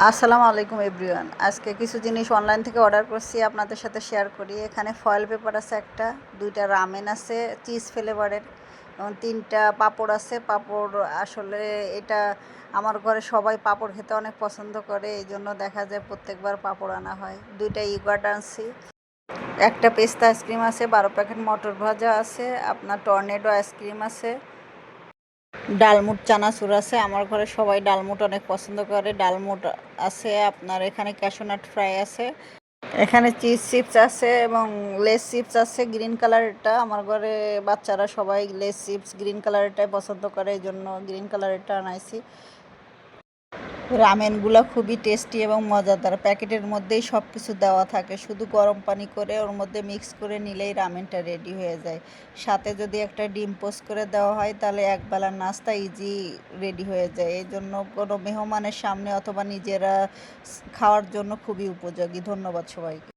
আসসালামু আলাইকুম এভরিওয়ান। আজকে কিছু জিনিস অনলাইন থেকে অর্ডার করছি, আপনাদের সাথে শেয়ার করি। এখানে ফয়েল পেপার আছে একটা, 2টা রামেন আছে চিজ ফ্লেভারের এবং 3টা পাঁপড় আছে। পাঁপড় আসলে এটা আমার ঘরে সবাই পাঁপড় খেতে অনেক পছন্দ করে, এই জন্য দেখা যায় প্রত্যেকবার পাঁপড় আনা হয়। 2টা ইয়োগার্ট আনছি, একটা পেস্তা আইসক্রিম আছে, 12 প্যাকেট মটর ভাজা আছে, আপনার টর্নেডো আইসক্রিম আছে, ডালমুট চানাচুর আছে। আমার ঘরে সবাই ডালমুট অনেক পছন্দ করে, ডালমুট আছে। আপনার এখানে ক্যাশনাট ফ্রাই আছে, এখানে চিজ চিপস আছে এবং লেস চিপস আছে গ্রিন কালারেরটা। আমার ঘরে বাচ্চারা সবাই লেস চিপস গ্রিন কালারেরটাই পছন্দ করে, এই জন্য গ্রিন কালারেরটা আনাইছি। রামেনগুলো খুবই টেস্টি এবং মজাদার, প্যাকেটের মধ্যেই সব কিছু দেওয়া থাকে, শুধু গরম পানি করে ওর মধ্যে মিক্স করে নিলেই রামেনটা রেডি হয়ে যায়। সাথে যদি একটা ডিম পোস্ট করে দেওয়া হয় তাহলে একবেলার নাস্তা ইজি রেডি হয়ে যায়। এই জন্য কোনো মেহমানের সামনে অথবা নিজেরা খাওয়ার জন্য খুবই উপযোগী। ধন্যবাদ সবাইকে।